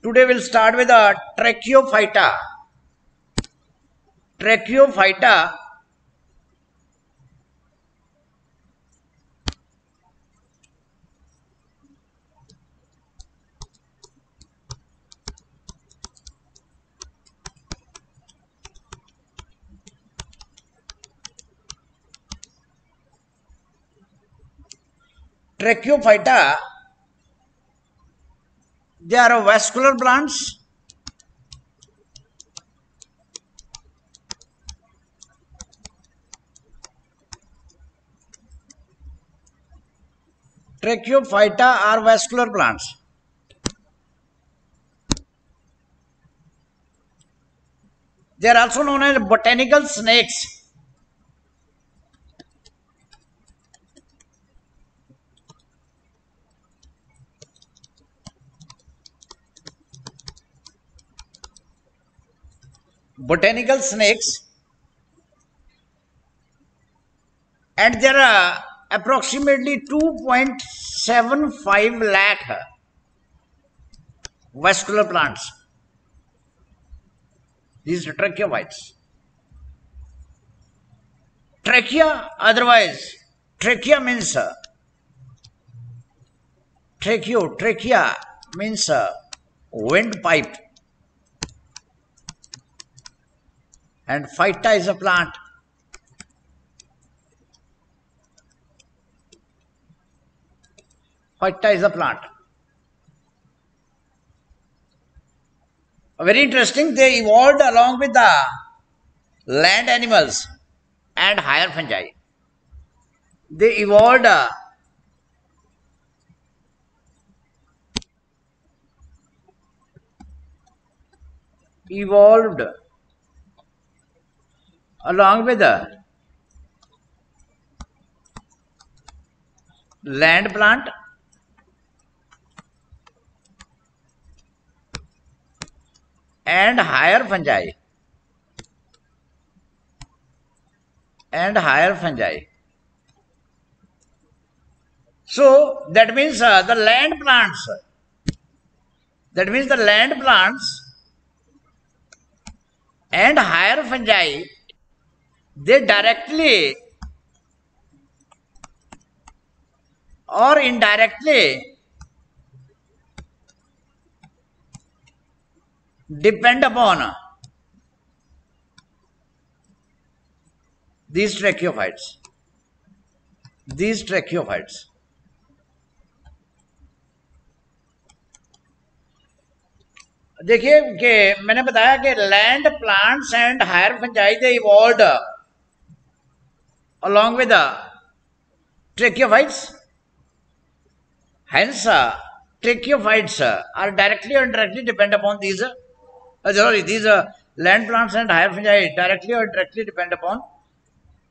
Today we'll start with a Tracheophyta. Tracheophyta Tracheophyta, they are vascular plants. Tracheophyta are vascular plants. They are also known as botanical snakes. Botanical snakes, and there are approximately 2.75 lakh vascular plants. These are tracheophytes. Trachea, otherwise, trachea means trachea means windpipe, and phyta is a plant. Phyta is a plant. Very interesting. They evolved along with the land animals and higher fungi. They evolved along with the land plant and higher fungi. So that means the land plants. That means the land plants and higher fungi, they directly or indirectly depend upon these tracheophytes. देखिए कि मैंने बताया कि land plants and higher fungi they evolved along with the tracheophytes. Hence, tracheophytes are directly or indirectly depend upon these. These land plants and higher fungi directly or indirectly depend upon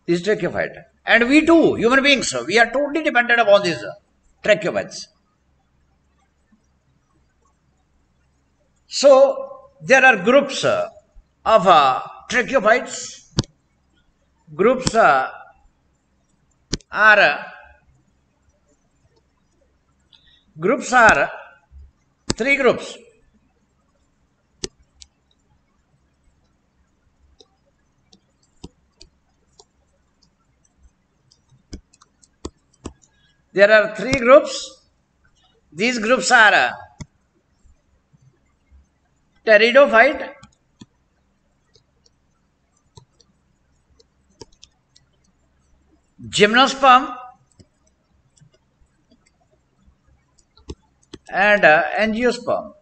these tracheophytes. And we too, human beings, we are totally dependent upon these tracheophytes. So there are groups of tracheophytes. Groups are three groups. There are three groups. These groups are pteridophyte, gymnosperm, and angiosperm.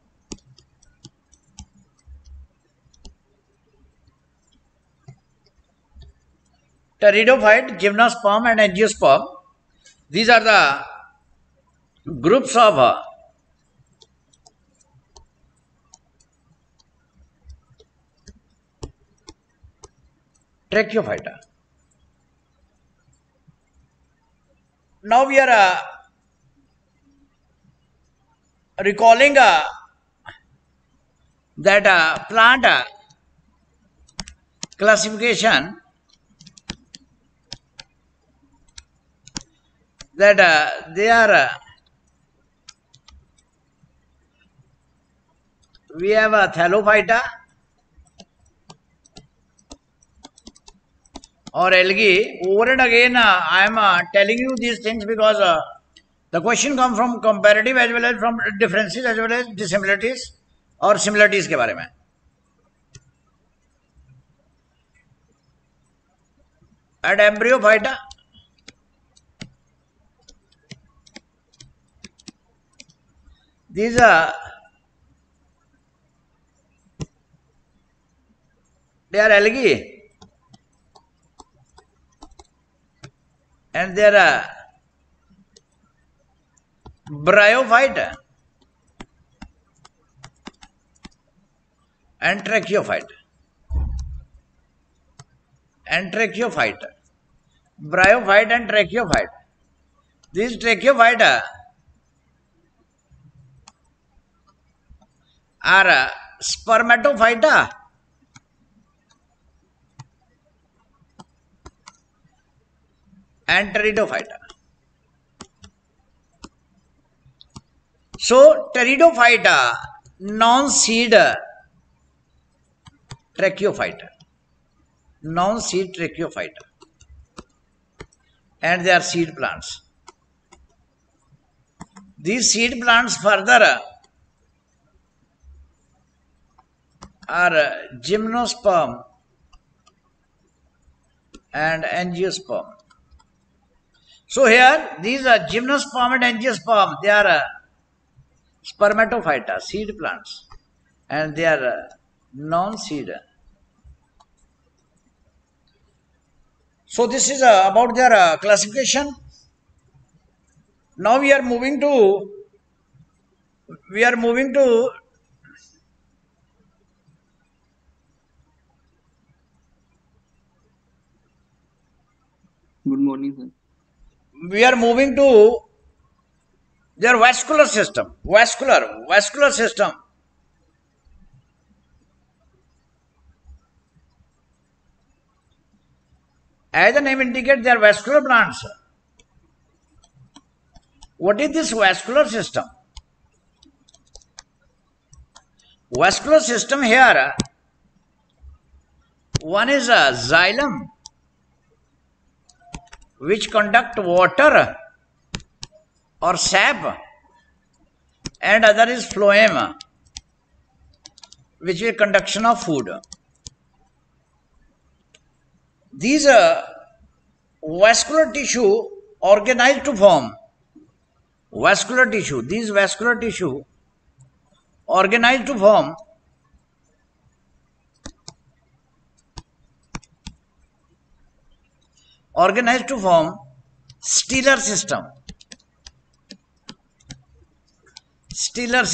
Pteridophyte, gymnosperm, and angiosperm. These are the groups of Tracheophyta. Now we are recalling that plant classification, that they are we have a thallophyta or algae. Over and again, I am telling you these things because the question comes from comparative as well as from differences as well as dissimilarities और similarities के बारे में. At embryophyta, these are they are algae and they are bryophyte and tracheophyte. And tracheophyte, bryophyte and tracheophyte. These tracheophyta are spermatophyta and pteridophyta. So pteridophyta, non-seed tracheophyta, non-seed tracheophyta, and they are seed plants. These seed plants further are gymnosperm and angiosperm. So here these are gymnosperm and angiosperm, they are spermatophyta, seed plants, and they are non-seed. So this is about their classification. Now we are moving to Good morning, sir. we are moving to their vascular system. Vascular system. As the name indicates, they are vascular plants. What is this vascular system? Vascular system here, one is a xylem, which conduct water or sap, and other is phloem, which is conduction of food. These vascular tissue organized to form vascular tissue. These vascular tissue organized to form stellar system. Stellar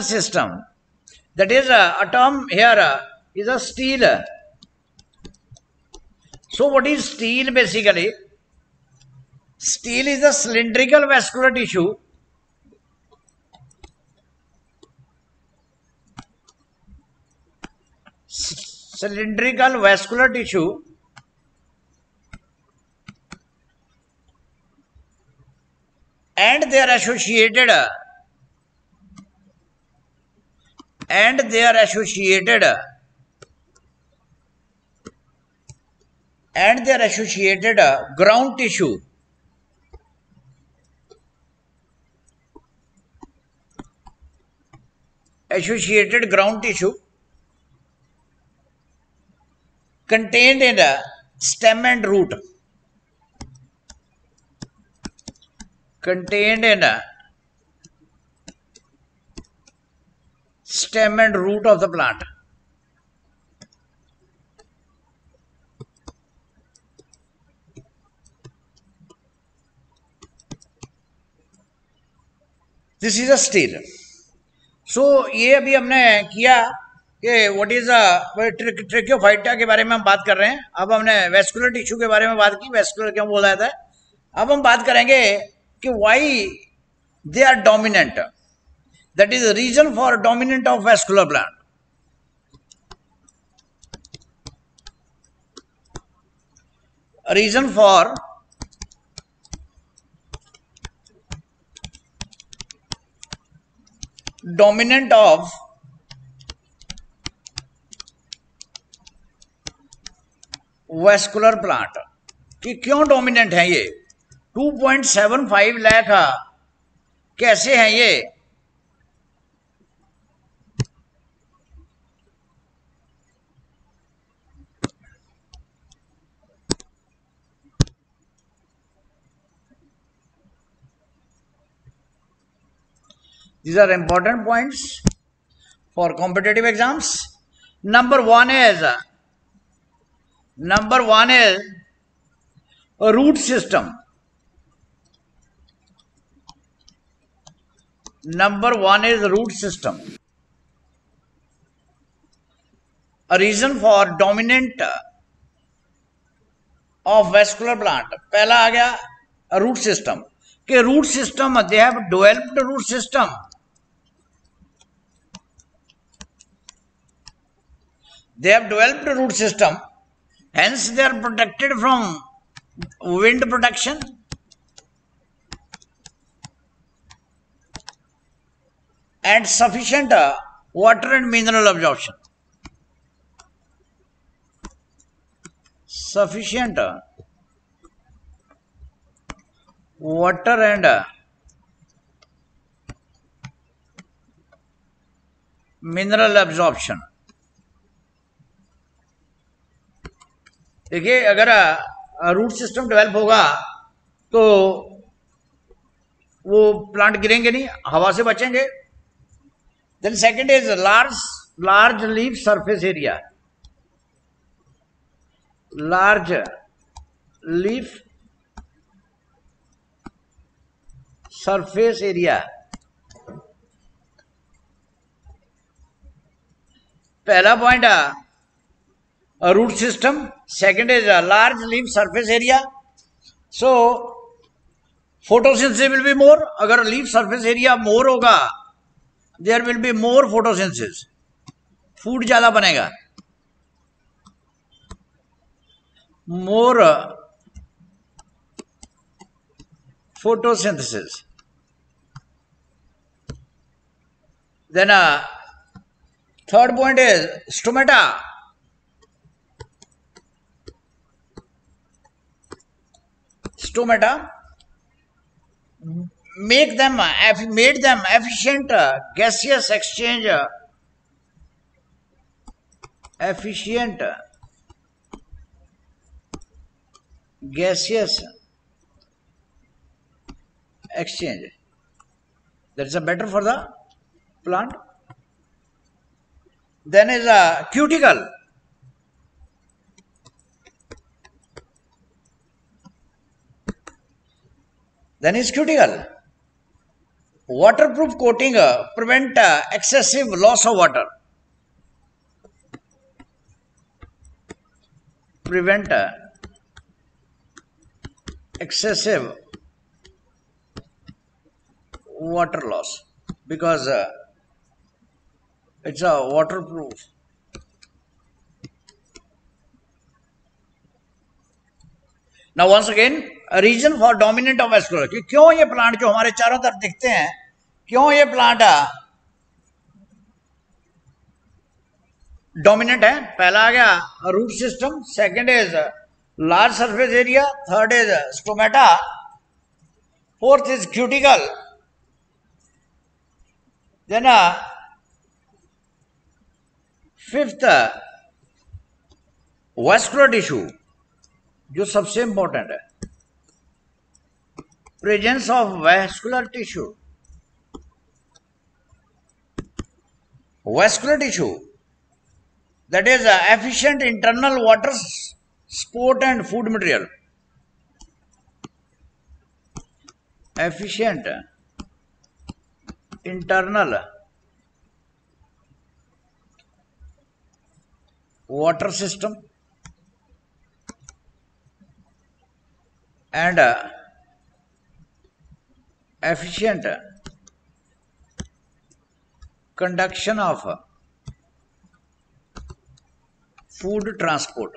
system. That is a term here is a stele. So what is stele basically? Stele is a cylindrical vascular tissue and they are associated ground tissue contained in a stem and root. Of the plant. This is a stele. So ये अभी हमने किया कि what is ट्रेकियोफाइटा के बारे में हम बात कर रहे हैं. अब हमने वेस्कुलर टिश्यू के बारे में बात की. वेस्कुलर क्यों बोला जाता है. अब हम बात करेंगे कि why they are dominant. That is reason for dominant of vascular plant. Reason for dominant of vascular plant कि क्यों डोमिनेंट है ये 2.75 लाख कैसे है ये These are important points for competitive exams. Number one is a root system. Number one is root system. A reason for dominant of vascular plant. पहला आ गया root system. कि root system they have developed root system. They have developed a root system, hence they are protected from wind protection and sufficient water and mineral absorption. Sufficient water and mineral absorption. देखिए अगर root system develop होगा तो वो plant गिरेंगे नहीं हवा से बचेंगे then second is large leaf surface area large leaf surface area पहला point root system second is a large leaf surface area so photosynthesis will be more agar leaf surface area more hoga there will be more photosynthesis food zyada banega more photosynthesis then third point is stomata made them efficient gaseous exchange efficient gaseous exchange that is better for the plant then is a cuticle then is cuticle waterproof coating prevent excessive loss of water prevent excessive water loss because it's a waterproof now once again a reason for dominant of vascular कि क्यों ये plant जो हमारे चारों तरफ दिखते हैं क्यों ये प्लांट डोमिनेंट है पहला आ गया root system second is large surface area third is stomata fourth is cuticle then fifth vascular tissue जो सबसे इंपॉर्टेंट है presence of vascular tissue that is efficient internal water sport and food material efficient internal water system and efficient conduction of food transport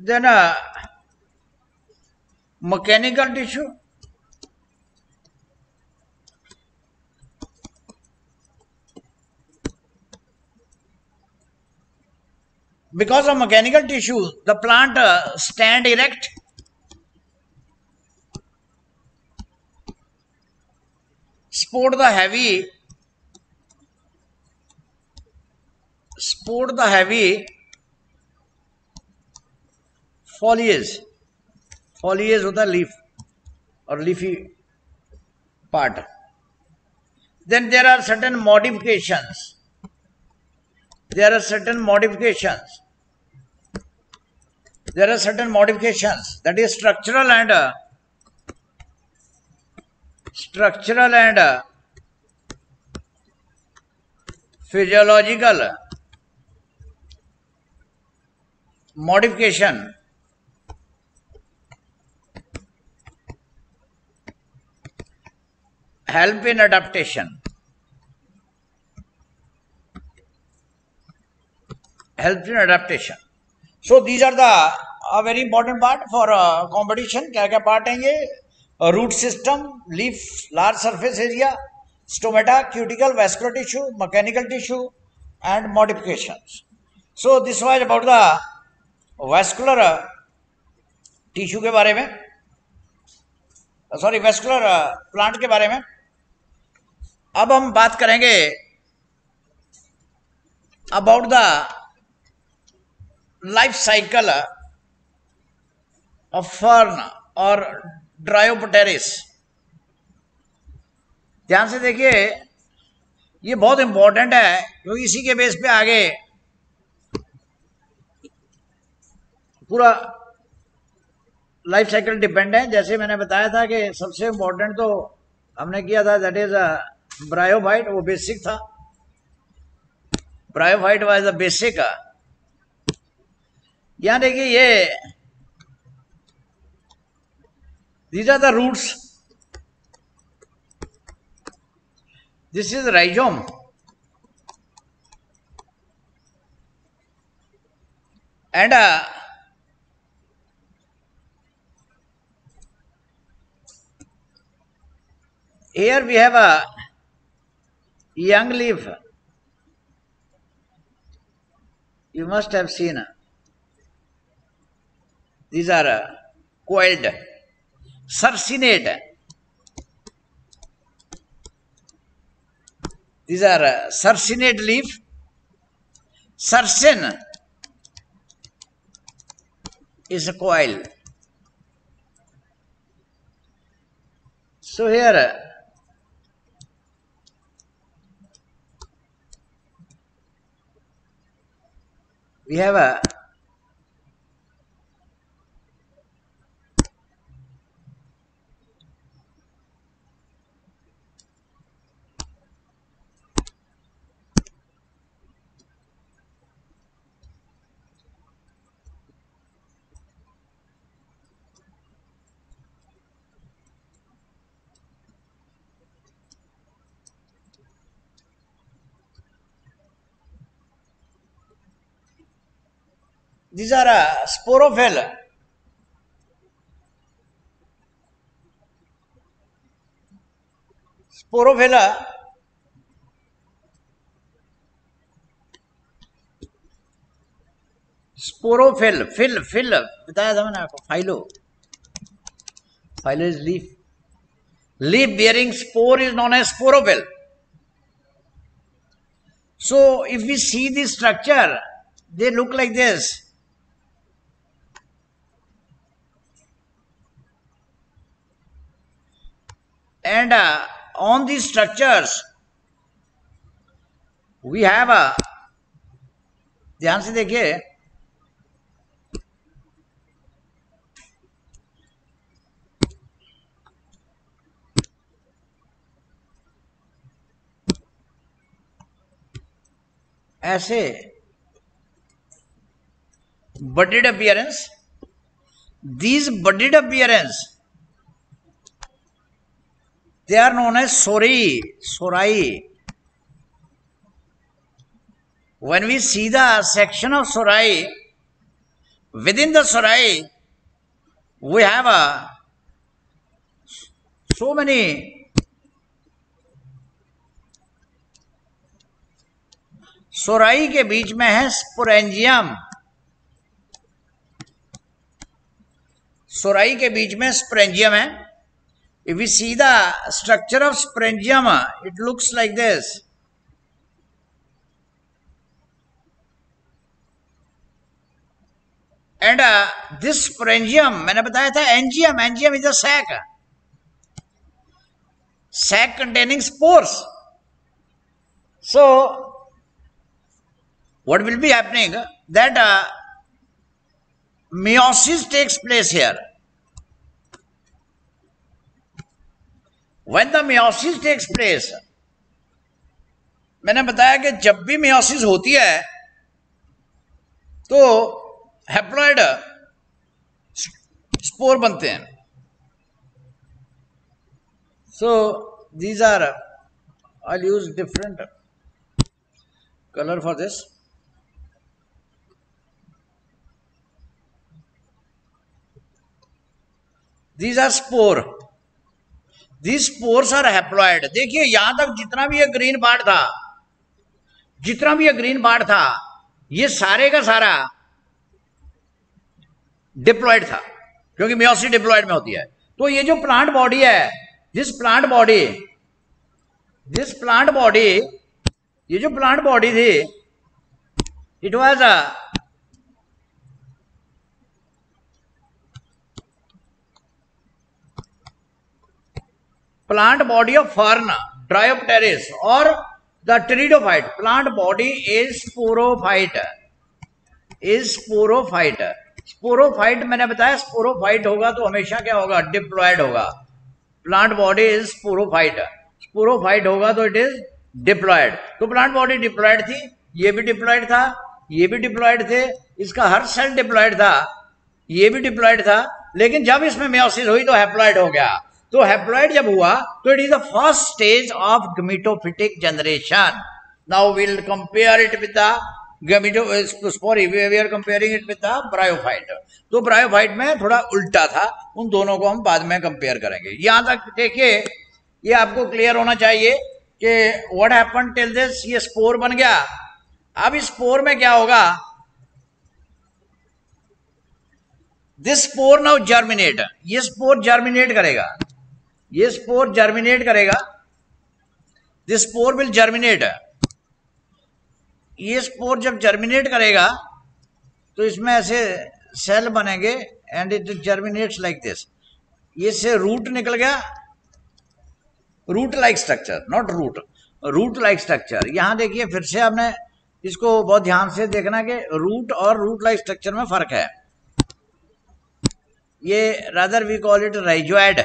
Then mechanical tissue. Because of mechanical tissue, the plant stand erect. Sport the heavy foliage. Foliage होता है leaf or leafy part. Then there are certain modifications. There are certain modifications. That is structural and physiological modification help in adaptation. So these are the a very important part for competition. क्या क्या part हैं ये? Root system, leaf, large surface area, stomata, cuticle, vascular tissue, mechanical tissue, and modifications. So this was about the vascular tissue के बारे में, vascular plant के बारे में. अब हम बात करेंगे about the life cycle of fern or Dryopteris. ध्यान से देखिए, ये बहुत इंपॉर्टेंट है क्योंकि इसी के बेस पे आगे पूरा लाइफ साइकिल डिपेंड है. जैसे मैंने बताया था कि सबसे इंपॉर्टेंट तो हमने किया था, दैट इज ब्रायोफाइट, वो बेसिक था. Bryophyte was the basic. यहां देखिए, ये these are the roots. This is rhizome. And here we have a young leaf. You must have seen. These are coiled. Sarcinate. These are sarcinate leaf. Sarcin is a coil. So here we have a these are sporophyll. Sporophylla sporophyll, fill बताया था मैंने आपको. Phyllo is leaf. Leaf bearing spore is known as sporophyll. So if we see the structure, they look like this. And on these structures we have a, ध्यान से देखिए, ऐसे budded appearance. These budded appearance, they are known as sorai. When we see the section of sorai, within the Sorai, we have so many सोराई के बीच में है sporangium, सोराई के बीच में sporangium है. If we see the structure of sporangium, it looks like this. And this sporangium, मैंने बताया था एंजियम, एंजियम is a sac, sac containing spores. So what will be happening? That meiosis takes place here. When the meiosis takes place, मैंने बताया कि जब भी meiosis होती है तो हैप्लॉइड स्पोर बनते हैं. So these are, I'll use different color for this. These are spore. These spores are haploid. देखिए यहां तक जितना भी ये ग्रीन पार्ट था, जितना भी ये ग्रीन पार्ट था, ये सारे का सारा डिप्लॉयड था, क्योंकि मेयोसिस डिप्लॉयड में होती है. तो ये जो प्लांट बॉडी है, दिस प्लांट बॉडी, ये जो प्लांट बॉडी थी, it was plant body of fern, Dryopteris or the pteridophyte. Plant body is sporophyte. Sporophyte मैंने बताया, sporophyte होगा तो हमेशा क्या होगा? डिप्लॉयड होगा. Plant body is sporophyte, sporophyte होगा तो इट इज डिप्लॉयड. तो प्लांट बॉडी डिप्लॉयड थी, ये भी डिप्लॉयड था, ये भी डिप्लॉयड थे, इसका हर सेल डिप्लॉयड था, ये भी डिप्लॉयड था. लेकिन जब इसमें मेयोसिस हुई तो हैप्लॉयड हो गया. तो हैप्लॉयड जब हुआ तो it is the first stage of gametophytic generation. Now we will compare it with the gametospory, we are comparing it with the bryophyte. तो ब्रायोफाइट में थोड़ा उल्टा था, उन दोनों को हम बाद में कंपेयर करेंगे. यहां तक देखिए, ये आपको क्लियर होना चाहिए कि व्हाट हैपेंड टिल दिस. ये स्पोर बन गया. अब इस स्पोर में क्या होगा? This spore now germinate. ये स्पोर जर्मिनेट करेगा, ये स्पोर जर्मिनेट करेगा, दिस स्पोर विल जर्मिनेट. ये स्पोर जब जर्मिनेट करेगा तो इसमें ऐसे सेल बनेंगे and it germinates like this. ये से रूट निकल गया, root like structure, not root, root like structure. यहां देखिए फिर से आपने इसको बहुत ध्यान से देखना कि रूट और रूट लाइक स्ट्रक्चर में फर्क है. ये rather we call it rhizoid.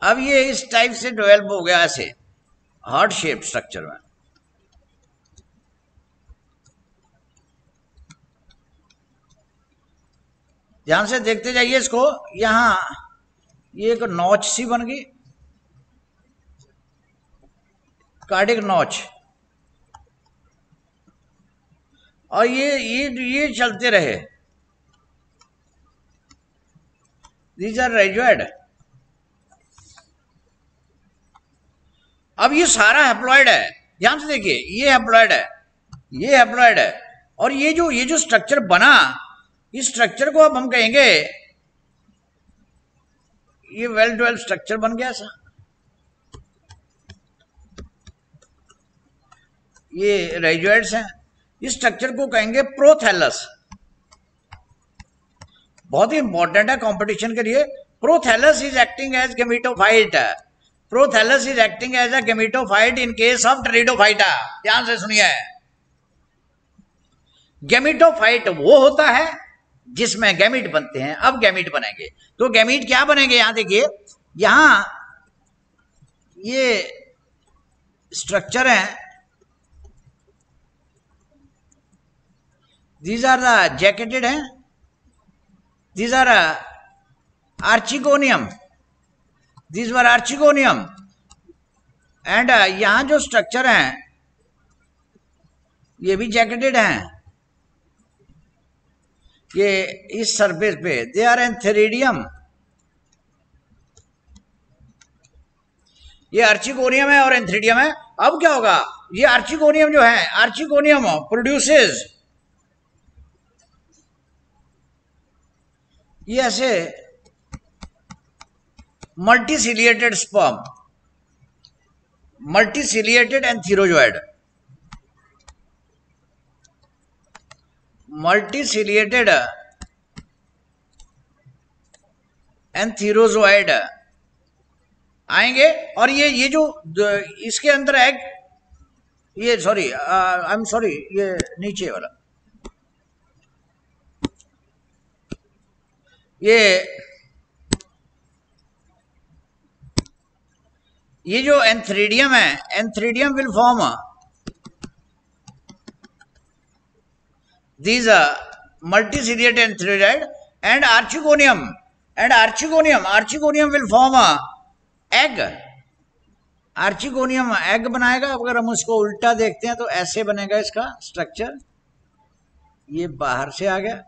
अब ये इस टाइप से डेवलप हो गया, ऐसे हार्ट शेप स्ट्रक्चर में. ध्यान से देखते जाइए इसको. यहां ये एक नॉच सी बन गई, कार्डिक नॉच, और ये चलते रहे. These are rhizoid. अब ये सारा हैप्लॉइड है. ध्यान से देखिए, ये हैप्लॉइड है, ये हैप्लॉइड है, और ये जो स्ट्रक्चर बना, इस स्ट्रक्चर को अब हम कहेंगे ये वेल डेवलप्ड स्ट्रक्चर बन गया. सा ये राइजोइड्स हैं. इस स्ट्रक्चर को कहेंगे प्रोथैलस. बहुत ही इंपॉर्टेंट है कंपटीशन के लिए. Prothallus is acting as gametophyte. Prothallus is acting as a gametophyte in case of pteridophyta. ध्यान से सुनिए, गैमीटोफाइट वो होता है जिसमें गैमीट बनते हैं. अब गैमीट बनेंगे तो गैमीट क्या बनेंगे? यहां देखिए, यहां ये स्ट्रक्चर है, these are the jacketed हैं, these are archegonium, these were archegonium. And यहां जो स्ट्रक्चर हैं ये भी जैकेटेड हैं. कि इस सरफेस पे दे आर एंथेरिडियम, ये आर्चिगोनियम है और एंथेरिडियम है। अब क्या होगा, ये आर्चिगोनियम जो है, आर्चिगोनियम प्रोड्यूसेस ये ऐसे मल्टीसिलिएटेड स्पर्म, मल्टीसिलिएटेड एंथीरोजोइड, मल्टीसिलिएटेड एंथीरोजोइड आएंगे। और ये जो इसके अंदर एग, ये सॉरी आई एम सॉरी, ये नीचे वाला, ये जो एंथ्रीडियम है, antheridium will form these multiciliate entheridium and archegonium, and archegonium will form a egg, archegonium egg बनाएगा। अगर हम उसको उल्टा देखते हैं तो ऐसे बनेगा इसका स्ट्रक्चर, ये बाहर से आ गया,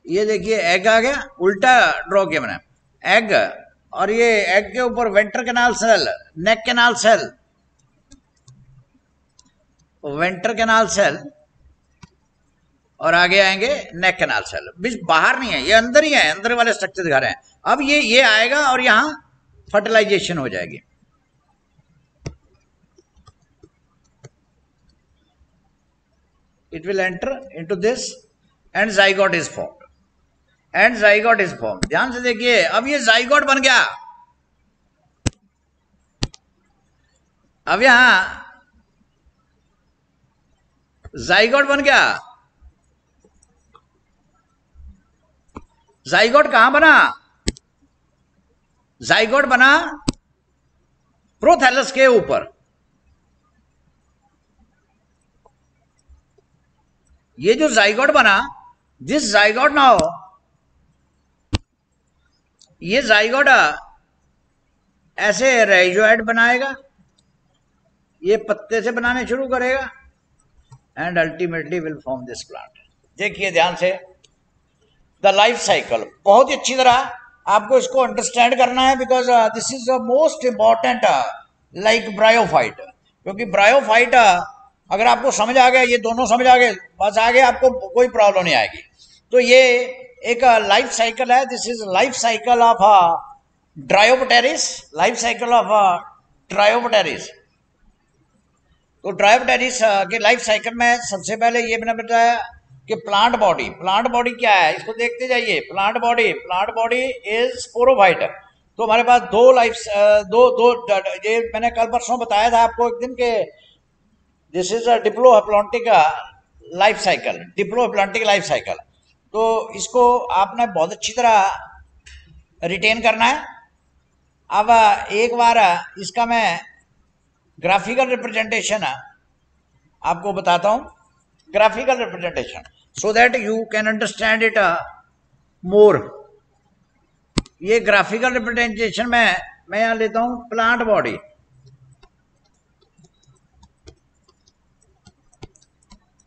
ये देखिए एग आ गया, उल्टा ड्रॉ किया मैंने एग, और ये एग के ऊपर venter canal cell, neck canal cell, venter canal cell, और आगे आएंगे नेक कैनाल सेल। बीच बाहर नहीं है, ये अंदर ही है, अंदर वाले स्ट्रक्चर दिखा रहे हैं। अब ये आएगा और यहां फर्टिलाइजेशन हो जाएगी। It will enter into this and zygote is formed, and zygote is formed. ध्यान से देखिए, अब ये जाइगोट बन गया। अब यहां जाइगोट बन गया। जाइगोट कहां बना, जाइगोट बना प्रोथैलस के ऊपर। ये जो जाइगोट बना, दिस जाइगोट नाउ, ये जाइगोट ऐसे राइजोइड बनाएगा, ये पत्ते से बनाने शुरू करेगा, and ultimately will form this plant. देखिए ध्यान से, द लाइफ साइकिल बहुत ही अच्छी तरह आपको इसको अंडरस्टैंड करना है, because this is the most important like bryophyte. क्योंकि ब्रायोफाइट अगर आपको समझ आ गया, ये दोनों समझ आ गए, बस आगे आपको कोई प्रॉब्लम नहीं आएगी। तो ये एक लाइफ साइकिल है, this is life cycle of Dryopteris, life cycle of Dryopteris. तो ड्रायोप्टेरिस के लाइफ साइकिल में सबसे पहले ये मैंने बताया कि प्लांट बॉडी क्या है, इसको देखते जाइए। Plant body is sporophyte. तो हमारे पास दो ये मैंने कल परसों बताया था आपको एक दिन के, this is a diplontic life cycle, diplontic life cycle. तो इसको आपने बहुत अच्छी तरह रिटेन करना है। अब एक बार इसका मैं ग्राफिकल रिप्रेजेंटेशन आपको बताता हूं, graphical representation, so that you can understand it more। ये ग्राफिकल रिप्रेजेंटेशन में मैं यहां लेता हूं प्लांट बॉडी।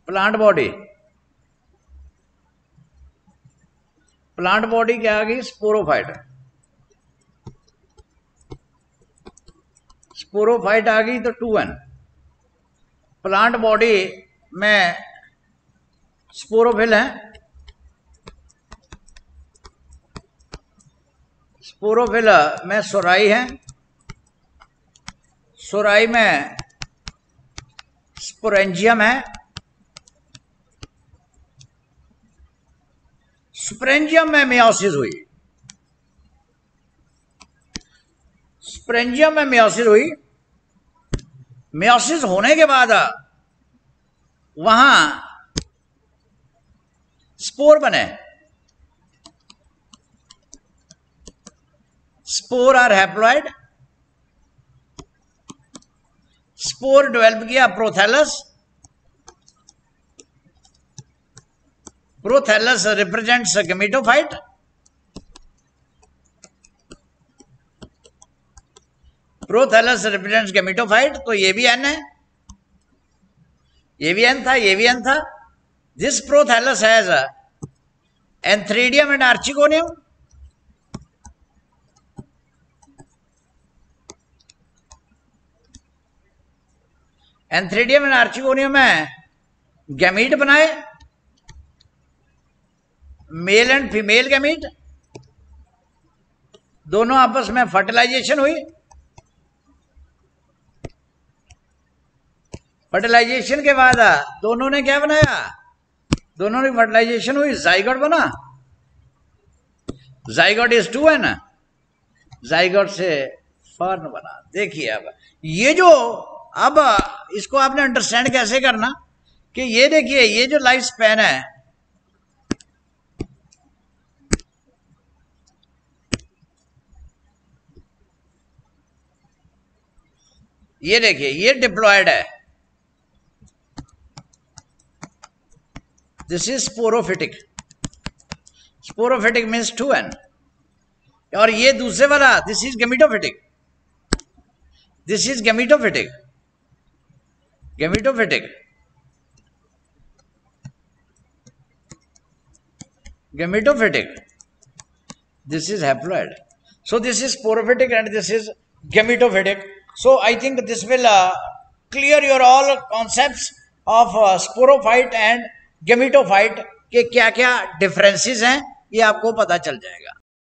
प्लांट बॉडी क्या आ गई, स्पोरोफाइट आ गई, तो 2n। प्लांट बॉडी में स्पोरोफिल है, स्पोरोफिल में सोराई है, सोराई में स्पोरेंजियम है, स्पोरेंजियम में मेयोसिस हुई, स्पोरेंजियम में मेयोसिस हुई। मेयोसिस होने के बाद वहां स्पोर बने, spore are haploid, spore develop किया prothallus, prothallus represents gametophyte, prothallus represents gametophyte, तो ये भी एन है, ये भी एन था, ये भी एन था. This prothallus has antheridium and archegonium. Antheridium and archegonium में गैमीट बनाए, मेल एंड फीमेल गैमीट, दोनों आपस में फर्टिलाइजेशन हुई. फर्टिलाइजेशन के बाद दोनों ने क्या बनाया, दोनों ने फर्टिलाइजेशन हुई, जाइगोट बना. जाइगोट इज टू है ना, जाइगोट से फर्न बना. देखिए अब ये जो, अब इसको आपने अंडरस्टैंड कैसे करना कि ये देखिए ये जो लाइफ स्पैन है, ये देखिए ये डिप्लॉयड है, this is sporophytic. Sporophytic means 2n. और ये दूसरे वाला this is gametophytic, this is gametophytic. Gametophytic, gametophytic, this is haploid. So this is sporophytic and this is gametophytic. So I think this will clear your all concepts of sporophyte and gametophyte के क्या क्या differences हैं, ये आपको पता चल जाएगा.